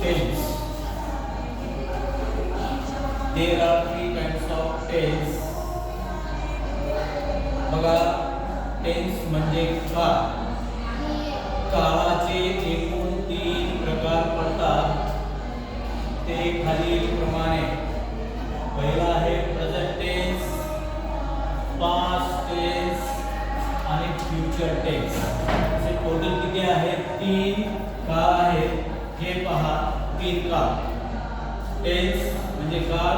tense. There are three kinds of tense. बघा, tense म्हणजे काळाचे एकूण 3 प्रकार पडतात. ते खालील प्रमाणे. पहिला आहे प्रेझेंट टेन्स, पास्ट टेन्स आणि फ्युचर टेन्स. असे टोटल किती आहेत? 3 काळ आहेत. हे पहा, 3 काळ. टेन्स म्हणजे काळ,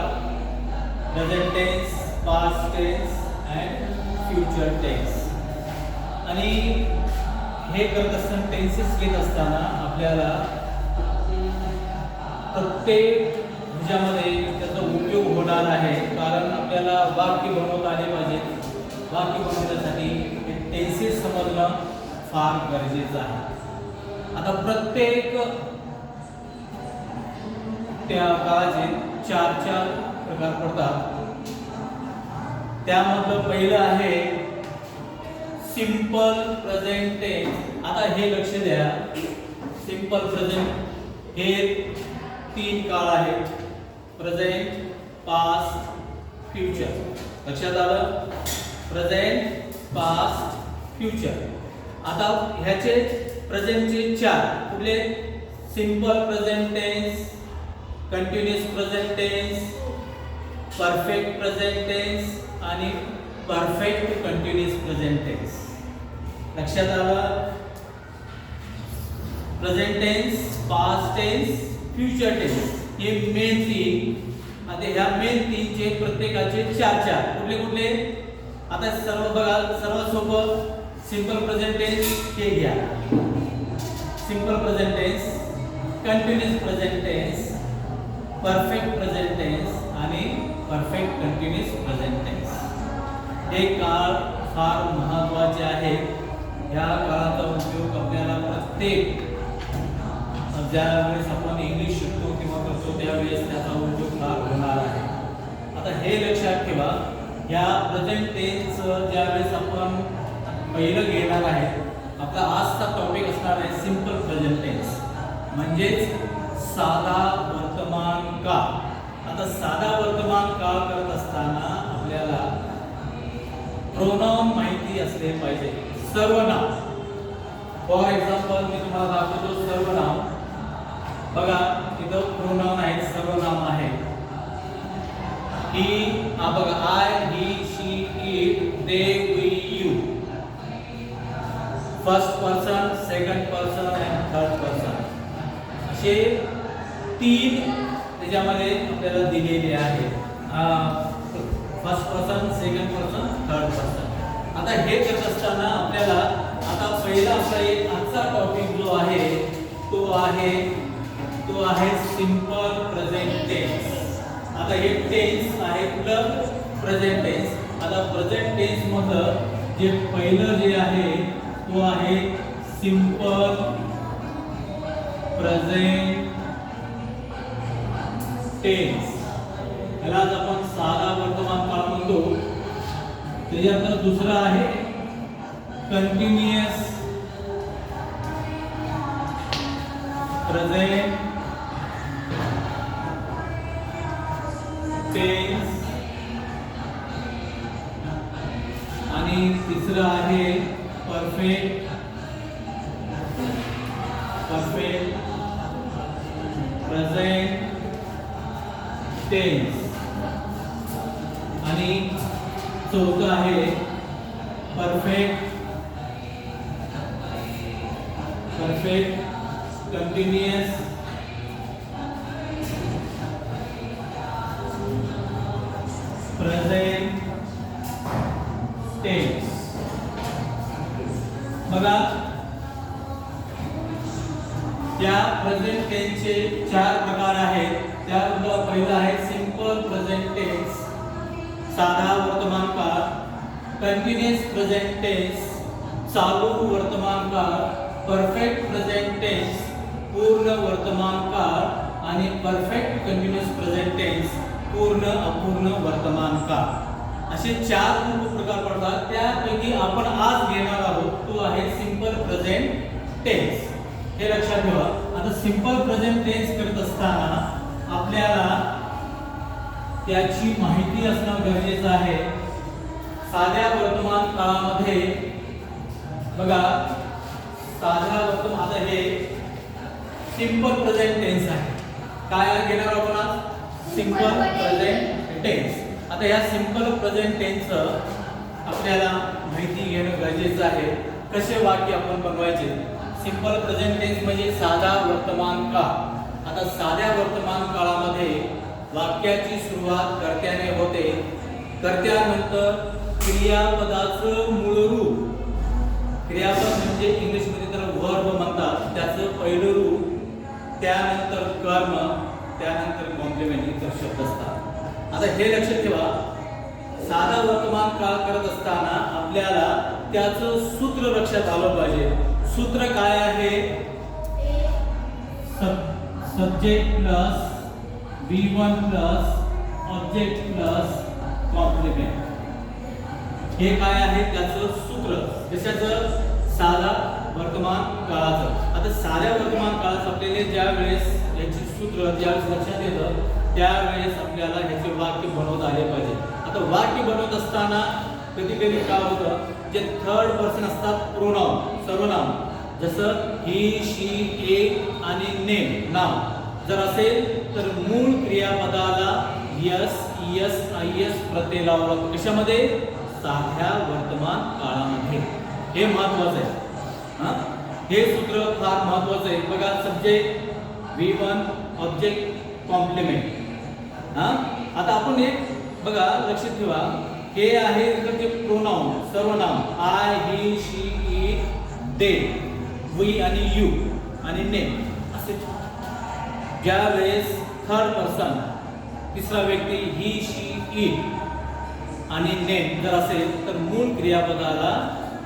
present tense, past tense and future tense. आणि हे करत असताना, टेन्सेस घेत असताना आपल्याला प्रत्येक ह्याच्यामध्ये त्याचा उपयोग होणार आहे. कारण आपल्याला वाक्य बनवता आले पाहिजे. वाक्य बनवण्यासाठी हे टेन्सेस समजणं फार गरजेचं आहे. आता प्रत्येक त्या काळाचे 4 प्रकार पडतात. त्यामधलं पहिलं आहे सिंपल प्रेझेंट टेन्स. आता हे लक्ष द्या, सिंपल प्रेझेंट हे 3 काळ आहेत: प्रेझेंट, पास्ट, फ्युचर. लक्षात आलं? Present, past, future. आता ह्याचे प्रेझेंटचे 4 कुठले? Simple present tense, continuous present tense, perfect present tense आणि परफेक्ट कंटिन्युअस प्रेझेंट टेन्स. लक्षात आलं? Present tense, past tense, future tense हे मेन 3. आता ह्या मेन 3चे प्रत्येकाचे 4 कुठले कुठले? आता सर्व बघा, सर्वात सोपं सिंपल प्रेझेंट टेन्स हे घ्या. Simple present tense, continuous present tense, perfect present tense आणि परफेक्ट कंटिन्युअस प्रेझेंट टेन्स. हे काळ फार महत्त्वाचे आहेत. या काळाचा उपयोग आपल्याला प्रत्येक ज्यावेळेस आपण इंग्लिश शिकतो किंवा करतो त्यावेळेस त्याचा उपयोग फार होणार आहे. आता हे लक्षात ठेवा, या प्रेझेंट टेन्स ज्यावेळेस आपण पहिलं घेणार आहे, आपला आजचा टॉपिक असणार आहे सिंपल प्रेझेंट टेन्स म्हणजेच साधा वर्तमान काळ. आता साधा वर्तमान काळ करत असताना आपल्याला प्रोनाउन माहिती असले पाहिजे. सर्वनाम. फॉर एक्झाम्पल मी तुम्हाला दाखवतो सर्वनाम. बघा, इथं प्रोनाउन आहे, सर्वनाम आहे. ही, बघा, I, he, she, it, they, we, you. First person, second person आणि थर्ड पर्सन असे 3 त्याच्यामध्ये आपल्याला दिलेले आहेत. First person, second person, third person. आता हे करत असताना आपल्याला आता पहिला आपला एक आजचा टॉपिक जो आहे तो आहे सिंपल प्रेझेंट टेन्स. आता हे टेन्स आहे कुठलं? Present tense. आता प्रेझेंट टेन्स मधलं जे पहिलं जे आहे तो आहे सिंपल प्रेझेंट टेन्स. यालाच आपण साधा वर्तमान काळ म्हणतो. त्याच्यानंतर दुसरा आहे कंटिन्युअस प्रेझेंट टेन्स आणि तिसरा आहे परफेक्ट प्रेझेंट टेन्स आणि चौथा आहे परफेक्ट कंटिन्युअस प्रेझेंट टेन्स. बघा, या प्रेझेंट टेन्सचे 4 प्रकार आहेत. त्यामधला पहिला आहे सिंपल प्रेझेंट टेन्स, साधा वर्तमान काळ. कंटिन्युअस प्रेझेंट टेन्स, चालू वर्तमान काळ. परफेक्ट प्रेझेंट टेन्स, पूर्ण वर्तमान काळ. आणि परफेक्ट कंटिन्युअस प्रेझेंट टेन्स, पूर्ण अपूर्ण वर्तमान काळ. असे 4 उपप्रकार पडतात. त्यापैकी आपण आज घेणार आहोत तो आहे सिंपल प्रेझेंट टेन्स. हे लक्षात ठेवा. आता सिंपल प्रेझेंट टेन्स करत असताना आपल्याला त्याची माहिती असणं गरजेचं आहे. साध्या वर्तमान काळामध्ये बघा, साध्या वर्तमान, आता हे सिंपल प्रेझेंट टेन्स आहे. काय घेणार आपण आज? Simple present tense. आता या सिंपल प्रेझेंट टेन्सचं आपल्याला माहिती घेणं गरजेचं आहे. कसे वाक्य आपण बनवायचे? सिंपल प्रेझेंट टेन्स म्हणजे साधा वर्तमान काळ. आता साध्या वर्तमान काळामध्ये वाक्याची सुरुवात कर्त्याने होते. कर्त्यानंतर क्रियापदाचं मूळ रूप, क्रियापद म्हणजे इंग्लिशमध्ये त्याला वर्ब म्हणतात, त्याचं पहिलं रूप, त्यानंतर कर्म, त्यानंतर कॉम्प्लिमेंट इतर शब्द असतात. आता हे लक्षात ठेवा, साधा वर्तमान काळ करत असताना आपल्याला त्याचं सूत्र लक्षात आलं पाहिजे. सूत्र काय आहे? Subject plus V1 plus object plus complement. हे काय आहे त्याचं सूत्र? कशाचं? साधा वर्तमान काळाचं. आता साध्या वर्तमान काळात आपल्याला ज्या वेळेस याची सूत्र ज्यावेळेस लक्षात येतं त्यावेळेस आपल्याला ह्याचे वाक्य बनवता आले पाहिजे. आता वाक्य बनवत असताना कधी कधी काय होतं, जे थर्ड पर्सन असतात, प्रोनाउन, सर्वनाम, जसं ही, शी, इट आणि नेम, नाव जर असेल तर मूळ क्रियापदाला यस, ईएस, आयएस प्रत्यय लावावा लागतो. कशामध्ये? साध्या वर्तमान काळामध्ये. हे महत्वाचं आहे. हे सूत्र फार महत्वाचं आहे. बघा, सब्जेक्ट V1, ऑब्जेक्ट, कॉम्प्लिमेंट. आता आपण हे बघा, लक्षात ठेवा, हे आहे इकडचे प्रोनाउन, सर्वनाम, I, he, she, it, they, we आणि यू आणि नेम असे. ज्या वेळेस थर्ड पर्सन, तिसरा व्यक्ती, ही, शी, इट आणि नेम जर असेल तर मूळ क्रियापदाला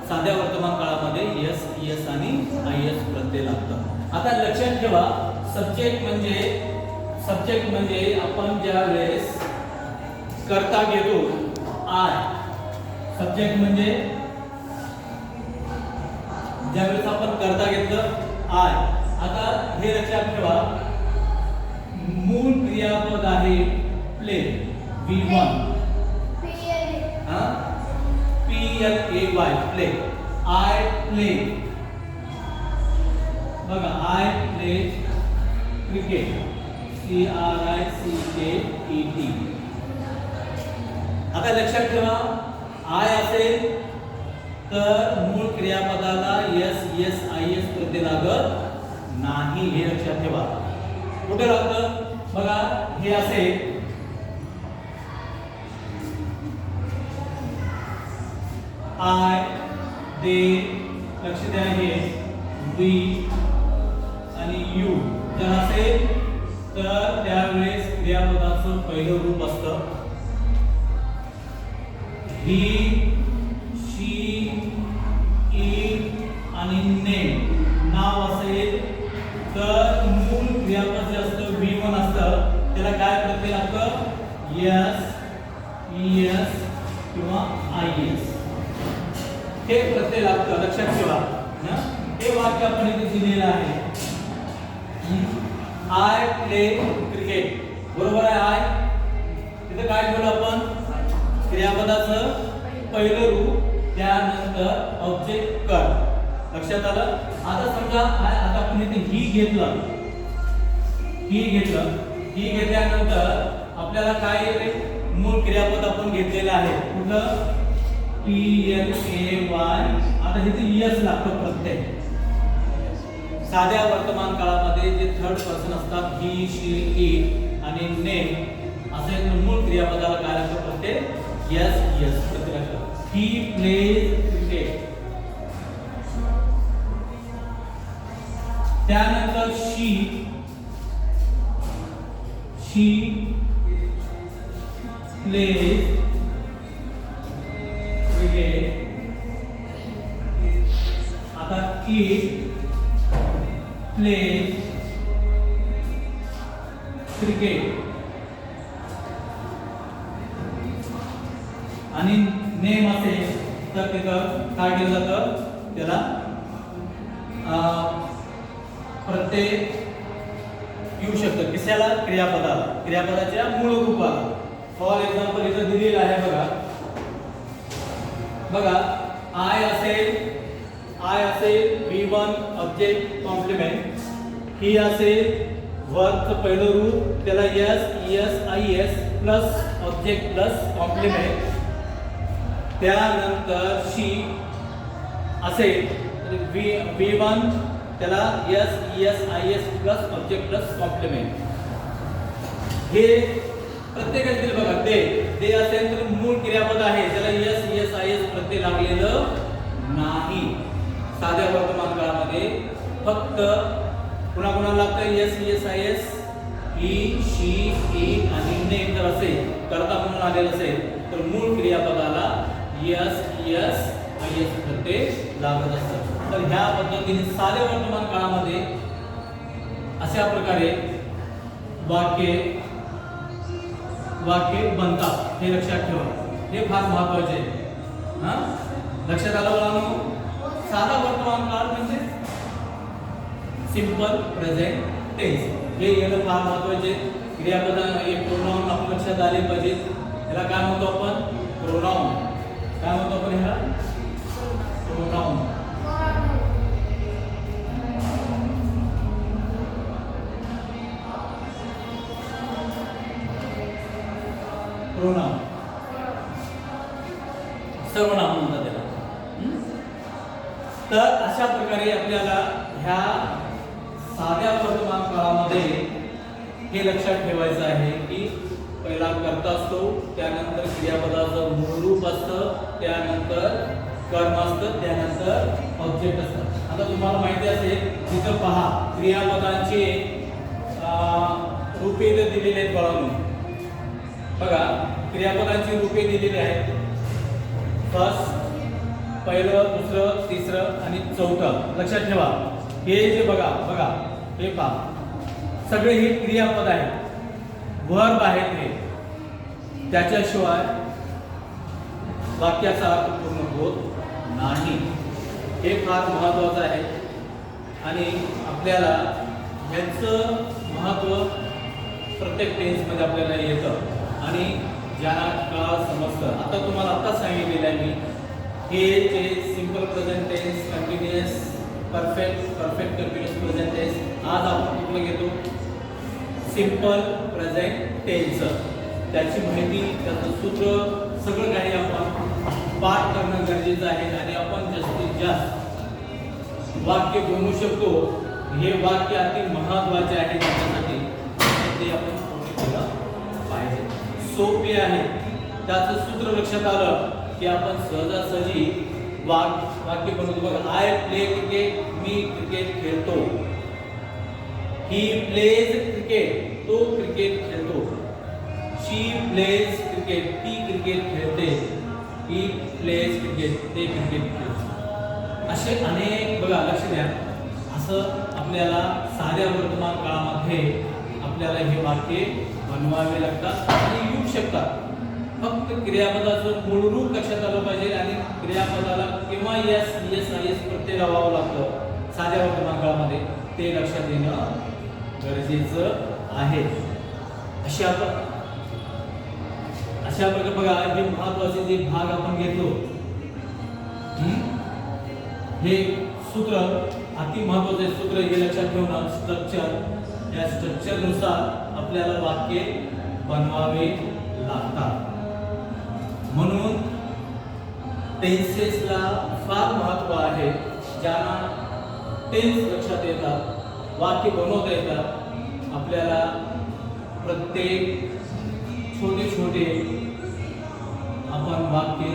साध्या वर्तमान काळामध्ये यस, ईएस आणि आयएस प्रत्यय लागतात. आता लक्षात ठेवा, सब्जेक्ट म्हणजे आपण ज्या वेळेस कर्ता घेतो, आय. सब्जेक्ट म्हणजे ज्यावेळेस आपण कर्ता घेतलं, आय. आता हे लक्षात ठेवा, मूळ क्रियापद आहे play, V1, PLAY, play. I play. बघा, आय प्ले क्रिकेट, CRICKET. आता लक्षात ठेवा, आय असेल तर मूळ क्रियापदाला यस, ईएस, आयएस प्रत्यय लागत नाही. हे लक्षात ठेवा. कुठे लागतं? बघा, हे असेल आय, दे, लक्ष द्या, हे वी आणि यू जर असेल तर त्यावेळेस क्रियापदाचं पहिलं रूप असतं ही, शी, इट आणि नेम. नाव असेल तर मूळ क्रियापद जे असतं V1 असतं, त्याला काय प्रत्यय लागतं? यस, ईएस किंवा आयएस हे प्रत्यय लागतं. लक्षात ठेवा. हे वाक्य आपण इथे दिलेलं आहे, आय प्ले क्रिकेट. बरोबर आहे? आय तिथे काय ठेवलं आपण? क्रियापदाचं पहिलं रूप, त्यानंतर ऑब्जेक्ट कर. लक्षात आलं? आता समजा आता आपण इथे ही घेतलं, ही घेतल्यानंतर आपल्याला काय येते? मूळ क्रियापद आपण घेतलेलं आहे. कुठलं? PLAY. आता इथे ईएस लागतो प्रत्यय. साध्या वर्तमान काळामध्ये जे थर्ड पर्सन असतात, ही, शी, इट आणि नेम असे मूळ क्रियापदाला काय लागतं? प्रत्यय यस, ईएस प्रत्यय लागतं. He plays cricket. त्यानंतर शी प्लेज क्रिकेट. आता इट प्लेज क्रिकेट आणि नेम असेल तर तिथं काय केलं जातं? त्याला प्रत्यय येऊ शकतं. कशाला? क्रियापदाला, क्रियापदाच्या मूळ रूपाला. फॉर एक्झाम्पल इथं दिलेलं आहे बघा. बघा आय असेल V1 ऑब्जेक्ट कॉम्प्लिमेंट. ही असेल वर्बचं पहिलं रूप, त्याला ES plus object plus complement. त्यानंतर शी असेल V1 त्याला ES plus object plus complement. हे प्रत्येकातील बघा ते असेल तर मूळ क्रियापद आहे, त्याला ES प्रत्यय लागलेलं नाही. साध्या वर्तमान काळामध्ये फक्त कुणाला लागतं ES ही, शी, इट आणि नेम जर असेल, कर्ता म्हणून आलेलं असेल तर मूळ क्रियापदाला ES प्रत्यय लागत असतं. तर ह्या पद्धतीने साध्या वर्तमान काळामध्ये अशा प्रकारे वाक्य बनतात. हे लक्षात ठेवा, हे फार महत्त्वाचे आहे. लक्षात आलं मुलांनो? साधा वर्तमान काळ म्हणजे सिंपल प्रेझेंट टेन्स. हे येणं फार महत्त्वाचे. क्रियापद हे प्रोनाउन आपण लक्षात आले पाहिजे. याला काय म्हणतो आपण? प्रोनाउन. काय म्हणतो आपण ह्याला? प्रोनाउन. प्रोनाउन सर्वनाम म्हणतात त्याला. तर अशा प्रकारे आपल्याला ह्या साध्या वर्तमान काळामध्ये हे लक्षात ठेवायचं आहे की पहिला कर्ता असतो, त्यानंतर क्रियापदाचं मूळ रूप असतं, त्यानंतर कर्म असतं, त्यानंतर ऑब्जेक्ट असतं. आता तुम्हाला माहिती असेल तिथं पहा क्रियापदांचे रूपे दिलेले आहेत बाळांनो. बघा क्रियापदांची रूपे दिलेली आहेत. फर्स्ट, पहिलं, दुसरं, तिसरं आणि चौथं. लक्षात ठेवा हे जे बघा हे पहा सगळे हे क्रियापद आहेत, वर्ब आहेत. हे त्याच्याशिवाय वाक्याचा अर्थ पूर्ण होत नाही. हे फार महत्त्वाचं आहे आणि आपल्याला ह्याचं महत्त्व प्रत्येक टेन्समध्ये आपल्याला येतं आणि ज्यांना काळ समजतं. आता तुम्हाला आता सांगितलेलं आहे मी हे जे simple present tense, continuous, perfect continuous present tense. आज आपण कुठलं घेतो? Simple present tense. त्याची माहिती, त्याचं सूत्र सगळं काही आपण पाठ करणं गरजेचं आहे आणि आपण जास्तीत जास्त वाक्य बनवू शकतो. हे वाक्य अति महत्त्वाचे आहे त्याच्यासाठी, ते आपण केलं पाहिजे. सोपे आहे. त्याचं सूत्र लक्षात आलं की आपण सहजासहजी वाक्य बनवतो. बघा I play cricket, me cricket खेळतो. ही प्लेज क्रिकेट, तो क्रिकेट खेळतो. शी प्लेज क्रिकेट, ती क्रिकेट खेळते. ही प्लेज क्रिकेट, ते क्रिकेट खेळते. असे अनेक बघा लक्ष द्या. असं आपल्याला साध्या वर्तमान काळामध्ये आपल्याला हे वाक्य बनवावे लागतात आणि येऊ शकतात. फक्त क्रियापदाचं मूळ रूप लक्षात आलं पाहिजे आणि क्रियापदाला किंवा ES प्रत्यय लावावं लागतं साध्या वर्तमान काळामध्ये, ते लक्षात येणं गरजेचं आहे. अशा प्रकारे बघा हे महत्त्वाचे जे भाग आपण घेतलो, हे सूत्र अति महत्त्वाचे सूत्र हे लक्षात ठेवणं. स्ट्रक्चर, या स्ट्रक्चरनुसार आपल्याला वाक्य बनवावे लागतात. म्हणून टेन्सेसला फार महत्त्व आहे. ज्यांना टेन्स लक्षात येतात, वाक्य बनवता येतात, आपल्याला प्रत्येक छोटे आपण वाक्य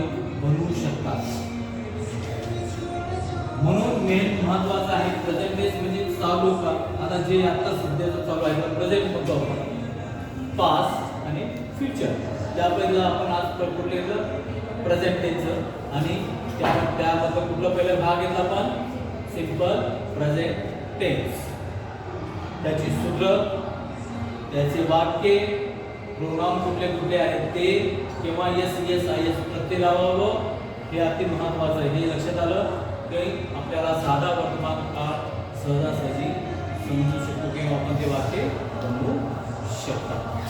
बनवू शकतात. म्हणून मेन महत्त्वाचं आहे प्रेझेंट टेन्स म्हणजे चालू का. आता जे आता सध्याचं चालू आहे प्रेझेंट म्हणतो आपण, पास्ट आणि फ्युचर. त्यापैकी आपण आज कुठलं प्रेझेंट टेन्स आणि त्यामध्ये कुठला पहिला भाग घेतला आपण सिंपल प्रेझेंट टेन्स. त्याची सूत्र, त्याचे वाक्य, प्रोनाउन कुठले आहेत ते, किंवा ES प्रत्यय लावावं, हे अति महत्त्वाचं आहे. हे लक्षात आलं की आपल्याला साधा वर्तमान काळ सहजासहजी समजू शकतो किंवा आपण ते वाक्य बनवू शकतो.